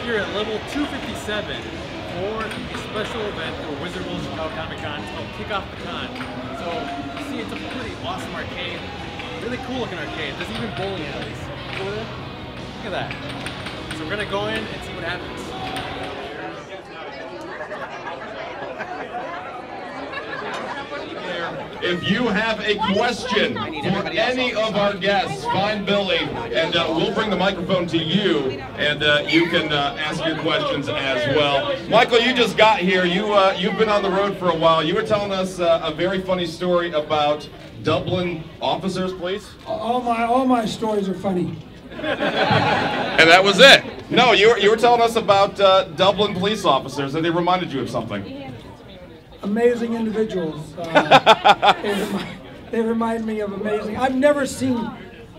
here at level 257 for a special event for Wizard World Chicago Comic Con. It's called Kick Off the Con. So, you see, it's a pretty awesome arcade. Really cool looking arcade. There's even bowling alleys. Look at that. So we're gonna go in and see what happens. If you have a question for any of our guests, find Billy, and we'll bring the microphone to you, and you can ask your questions as well. Michael, you just got here. You've been on the road for a while. You were telling us a very funny story about Dublin officers, please. All my stories are funny. And that was it. No, you were telling us about Dublin police officers, and they reminded you of something. Amazing individuals. They remind me of amazing. I've never seen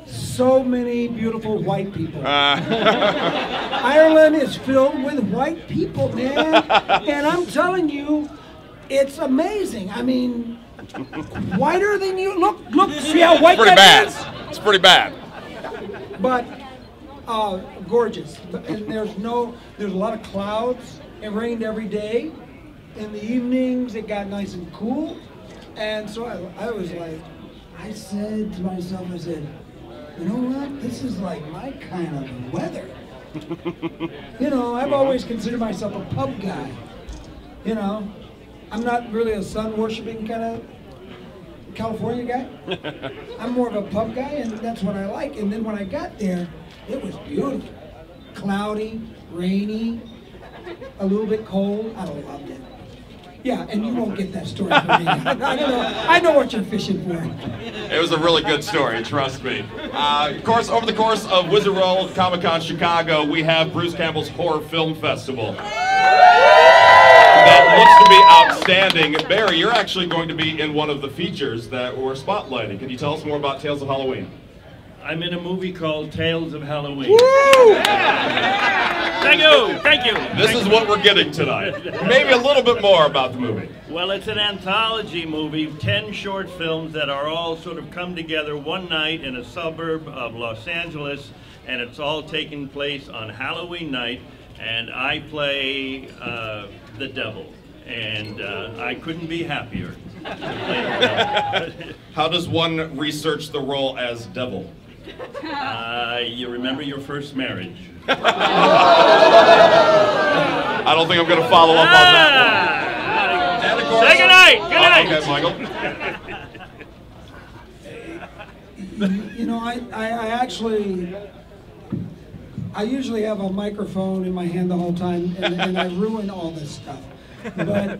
so many beautiful white people. Ireland is filled with white people, man. And I'm telling you, it's amazing. I mean, whiter than you. Look, see how white that is? It's pretty bad. But gorgeous. And there's a lot of clouds. It rained every day. In the evenings, it got nice and cool, and so I was like, I said to myself, I said, you know what, this is like my kind of weather. You know, I've always considered myself a pub guy. You know, I'm not really a sun-worshipping kind of California guy. I'm more of a pub guy, and that's what I like. And then when I got there, it was beautiful. Cloudy, rainy, a little bit cold. I loved it. Yeah, and you won't get that story from me. I know what you're fishing for. It was a really good story, trust me. Of course, over the course of Wizard World Comic Con Chicago, we have Bruce Campbell's Horror Film Festival. That looks to be outstanding. Barry, you're actually going to be in one of the features that we're spotlighting. Can you tell us more about Tales of Halloween? I'm in a movie called Tales of Halloween. Woo! Thank you. This is what we're getting tonight. Maybe a little bit more about the movie. Well, it's an anthology movie, 10 short films that are all sort of come together one night in a suburb of Los Angeles, and it's all taking place on Halloween night, and I play the devil, and I couldn't be happier. How does one research the role as devil? You remember your first marriage. I don't think I'm going to follow up on that one. Say goodnight. Good night. Okay, Michael. You know, I usually have a microphone in my hand the whole time, and I ruin all this stuff. But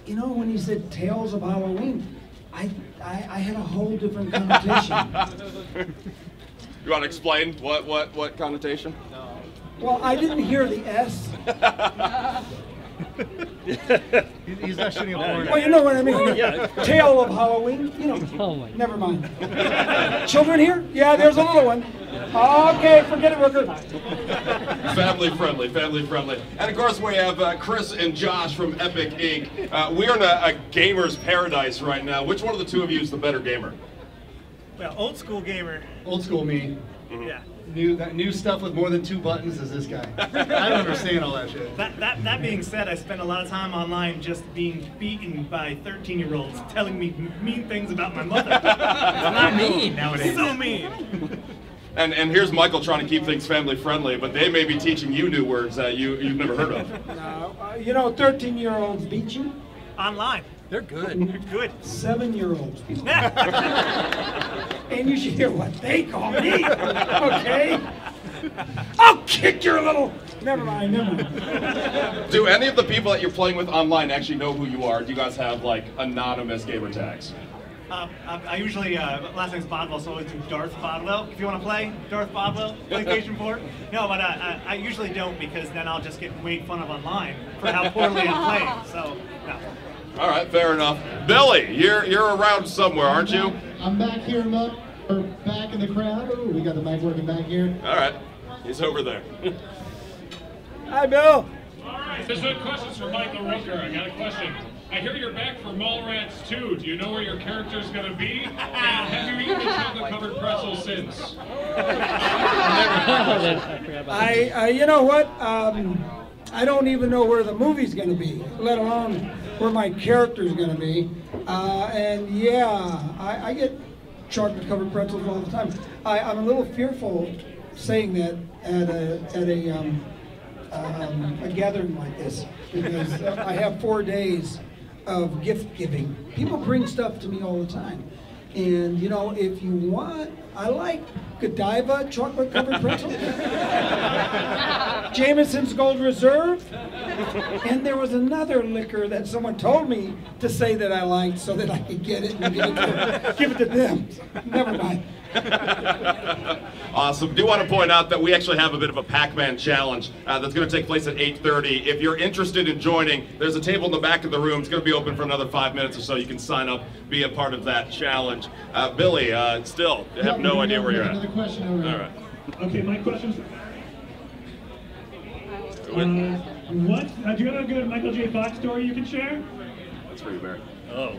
you know, when you said Tales of Halloween, I had a whole different connotation. You want to explain what connotation? No. Well, I didn't hear the S. He's not shooting a porn. Well, you know what I mean. Yeah. Tale of Halloween. You know. Never mind. Children here? Yeah, there's a little one. Okay, forget it, Rooker. Family friendly. And of course we have Chris and Josh from Epic Inc. We're in a gamer's paradise right now. Which one of the two of you is the better gamer? Well, old school gamer. Old school me. Mm-hmm. Yeah. New stuff with more than 2 buttons is this guy. I don't understand all that shit. That being said, I spend a lot of time online just being beaten by 13-year-olds telling me mean things about my mother. It's not mean nowadays. So mean. And here's Michael trying to keep things family friendly, but they may be teaching you new words that you've never heard of. No, you know, 13-year-olds beat you. Online. They're good. They're good. 7-year-olds beat you. And you should hear what they call me. Okay. I'll kick your little. Never mind. Do any of the people that you're playing with online actually know who you are? Do you guys have like anonymous gamer tags? I usually, last name's Bodwell, so I always do Darth Bodwell. If you want to play Darth Bodwell, PlayStation 4. No, but I usually don't, because then I'll just get made fun of online for how poorly I'm playing. So, no. All right, fair enough. Billy, you're around somewhere, aren't you? I'm back here, back in the crowd. Ooh, we got the mic working back here. All right, he's over there. Hi, Bill. All right, this is questions for Michael Rooker. I got a question. I hear you're back for Mallrats 2. Do you know where your character's going to be? And have you eaten the chocolate-covered pretzel since? You know what? I don't even know where the movie's going to be, let alone where my character's going to be. And yeah, I get chocolate-covered pretzels all the time. I'm a little fearful saying that at a gathering like this, because I have 4 days of gift giving. People bring stuff to me all the time. And you know, if you want, I like Godiva chocolate covered pretzels, Jameson's Gold Reserve, and there was another liquor that someone told me to say that I liked so that I could get it and give it to them. Never mind. Awesome. Do want to point out that we actually have a bit of a Pac-Man challenge that's going to take place at 8:30. If you're interested in joining, there's a table in the back of the room. It's going to be open for another 5 minutes or so. You can sign up, be a part of that challenge. Billy, still, you have no idea where you're at. Another question over All right. Okay, my question's... do you have a good Michael J. Fox story you can share? That's for you, Barry. Oh.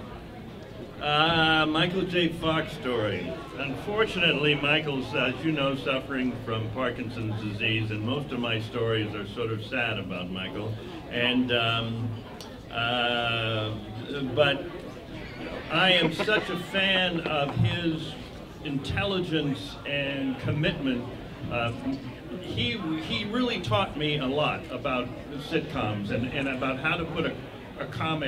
Michael J. Fox story. Unfortunately, Michael's, as you know, suffering from Parkinson's disease, and most of my stories are sort of sad about Michael. And, but I am such a fan of his intelligence and commitment. He really taught me a lot about sitcoms and about how to put a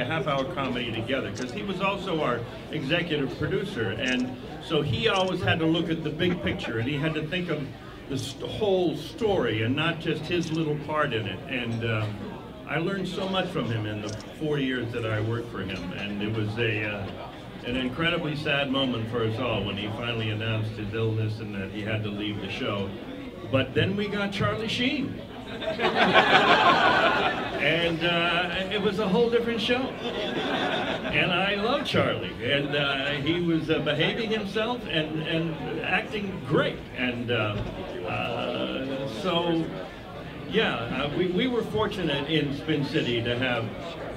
half-hour comedy together, because he was also our executive producer, and so he always had to look at the big picture, and he had to think of the whole story and not just his little part in it. And I learned so much from him in the 4 years that I worked for him, and it was an incredibly sad moment for us all when he finally announced his illness and that he had to leave the show. But then we got Charlie Sheen. And it was a whole different show. And I love Charlie. And he was behaving himself and acting great. And so, yeah, we were fortunate in Spin City to have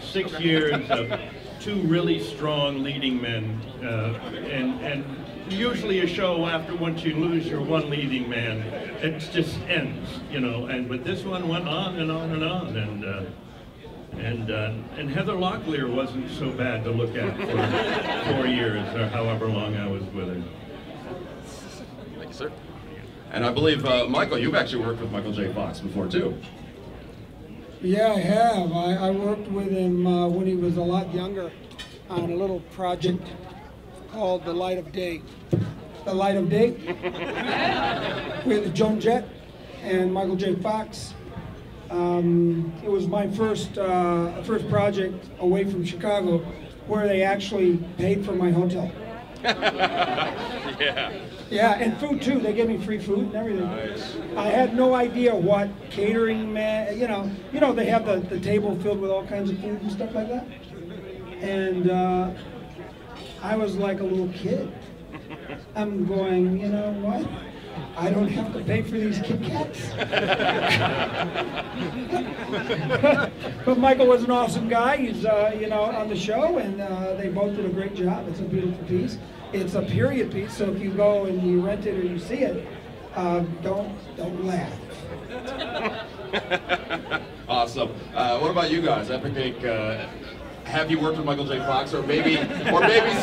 6 years of 2 really strong leading men. And usually a show, after once you lose your one leading man, it just ends, you know. But this one went on and on and on, and Heather Locklear wasn't so bad to look at for 4 years or however long I was with her. Thank you, sir. And I believe, Michael, you've actually worked with Michael J. Fox before too. Yeah, I have. I worked with him when he was a lot younger on a little project called The Light of Day. The Light of Day with Joan Jett and Michael J. Fox. It was my first project away from Chicago where they actually paid for my hotel. Yeah. Yeah, and food too. They gave me free food and everything. Nice. I had no idea what catering meant. You know, they have the table filled with all kinds of food and stuff like that. And I was like a little kid. I'm going, you know what? I don't have to pay for these Kit Kats. But Michael was an awesome guy. He's, you know, on the show, and they both did a great job. It's a beautiful piece. It's a period piece, so if you go and you rent it or you see it, don't laugh. Awesome. What about you guys? Epic. Have you worked with Michael J. Fox, or maybe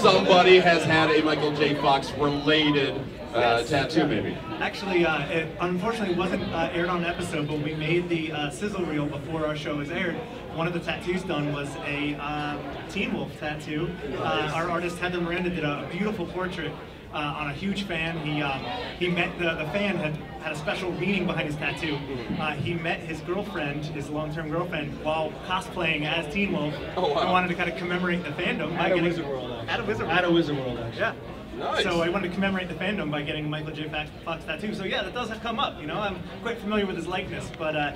somebody has had a Michael J. Fox related tattoo, maybe? Actually, it unfortunately wasn't aired on an episode, but we made the sizzle reel before our show was aired. One of the tattoos done was a Teen Wolf tattoo. Our artist Heather Miranda did a beautiful portrait on a huge fan. He met the fan had a special meaning behind his tattoo. He met his girlfriend, his long-term girlfriend, while cosplaying as Teen Wolf. Oh, wow. I wanted to kind of commemorate the fandom by getting Wizard World. At a Wizard World, actually. Yeah. Nice. So I wanted to commemorate the fandom by getting Michael J. Fox tattoo. So yeah, that does have come up. You know, I'm quite familiar with his likeness, but I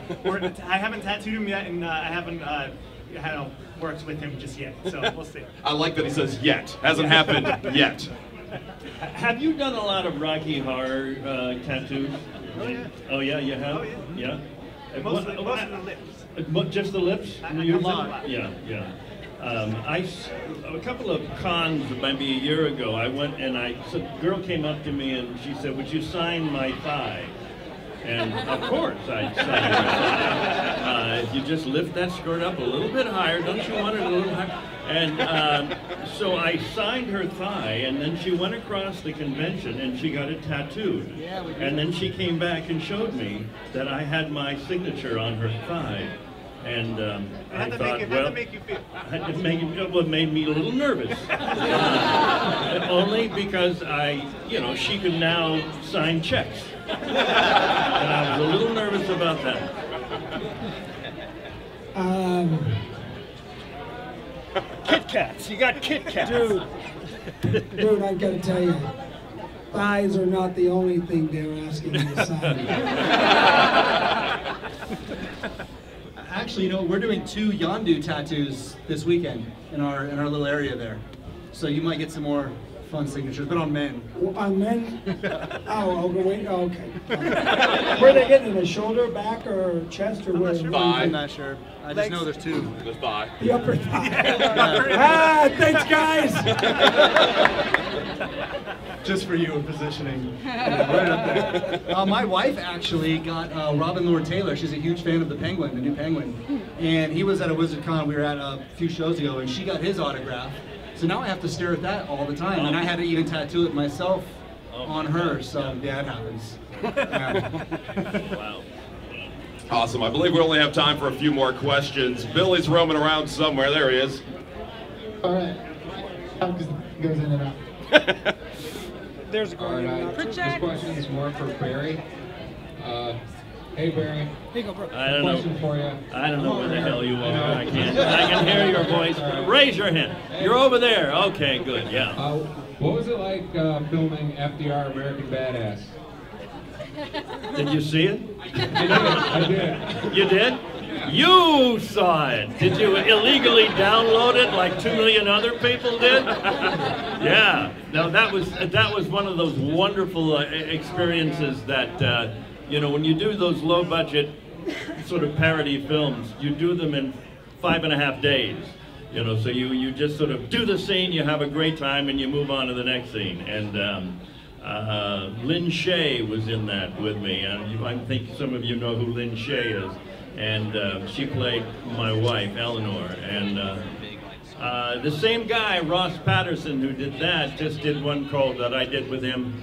haven't tattooed him yet, and I haven't worked with him just yet. So we'll see. I like that he says yet. Hasn't happened yet. Have you done a lot of Rocky Horror tattoos? Oh yeah. Oh yeah, you have? Oh yeah. Yeah? Most of the lips. Just the lips? A lot. Yeah, yeah. A couple of cons, maybe a year ago, I went and a girl came up to me and she said, "Would you sign my thigh?" And of course I signed her thigh. If you just lift that skirt up a little bit higher, don't you want it a little higher? And so I signed her thigh, and then she went across the convention and she got it tattooed. And then she came back and showed me that I had my signature on her thigh. And I thought, well, it made me a little nervous. Only because she could now sign checks. And I was a little nervous about that. Kit Kats, you got Kit Kats. Dude, I gotta tell you, thighs are not the only thing they're asking me to sign. Actually, you know, we're doing 2 Yondu tattoos this weekend in our little area there. So you might get some more fun signatures, but on men. On men? Oh, wait, okay. Where are they getting? The shoulder, back, or chest, or where? I'm not sure. I just know there's 2. The thigh. The upper thigh. Thanks, guys. Just for you in positioning. Right up there. My wife actually got Robin Lord Taylor. She's a huge fan of the Penguin, the new Penguin. And he was at a WizardCon we were at a few shows ago, and she got his autograph. So now I have to stare at that all the time, and I had to even tattoo it myself on her. So yeah, it happens. Yeah. Wow. Awesome. I believe we only have time for a few more questions. Billy's roaming around somewhere. There he is. All right. Goes in and out. There's a All right. This question is more for Barry. Hey Barry. I don't Question know. for you. I don't know where the hell you are. I can hear your voice. Raise your hand. You're over there. Okay, good. Yeah. What was it like filming FDR American Badass? Did you see it? I did. You did? You saw it. Did you illegally download it like 2 million other people did? Yeah. No, that was one of those wonderful experiences that you know, when you do those low budget sort of parody films, you do them in 5.5 days. You know, so you just sort of do the scene, you have a great time, and you move on to the next scene. And Lynn Shay was in that with me. I think some of you know who Lynn Shay is. And she played my wife, Eleanor. And the same guy, Ross Patterson, who did that, just did one called that I did with him,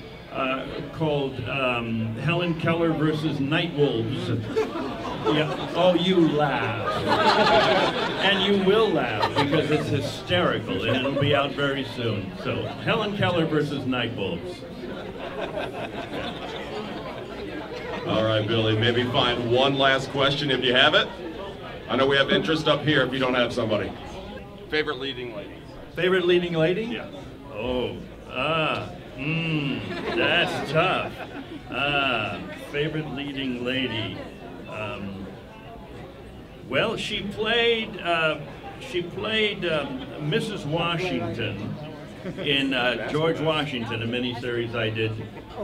called Helen Keller versus Nightwolves. Yeah. Oh, you laugh. And you will laugh because it's hysterical, and it'll be out very soon. So, Helen Keller versus Nightwolves. All right, Billy, maybe find one last question if you have it. I know we have interest up here if you don't have somebody. Favorite leading lady? Favorite leading lady? Yeah. Oh, that's tough. Favorite leading lady. Well, she played Mrs. Washington in George Washington, a miniseries I did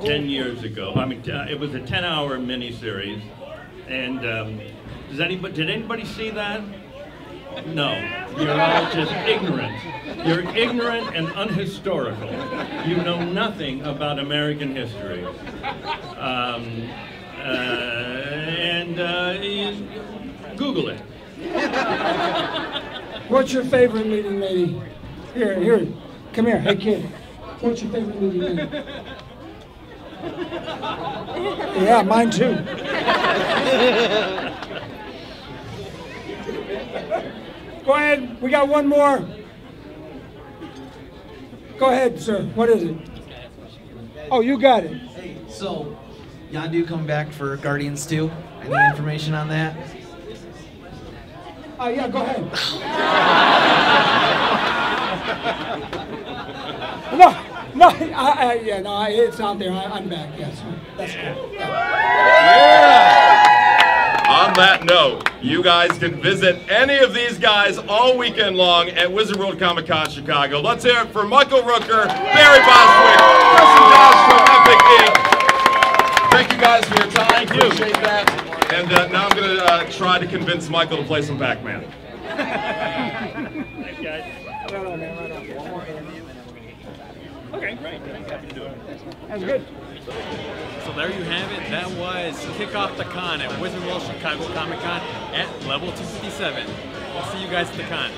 10 years ago. I mean, it was a 10-hour miniseries. And did anybody see that? No, you're all just ignorant. You're ignorant and unhistorical. You know nothing about American history. Google it. What's your favorite leading lady? Here, come here, hey kid. What's your favorite leading lady? Yeah, mine too. Go ahead, we got one more. Go ahead, sir. What is it? Oh, you got it. Hey, so Yondu coming back for Guardians 2? Any information on that? Yeah, go ahead. No, it's out there. I'm back. Yes, that's cool. On that note, you guys can visit any of these guys all weekend long at Wizard World Comic Con Chicago. Let's hear it for Michael Rooker, Barry Bostwick, Chris and Josh from Epic Inc. Thank you guys for your time. Thank you. Appreciate that. And now I'm going to try to convince Michael to play some Pac-Man. Thanks, guys. Right on, man. Right on. One more interview, and then we're gonna get you back. Okay, great. Happy to do it. That's good. So there you have it. That was Kick Off the Con at Wizard World Chicago Comic Con at level 257. I'll see you guys at the con.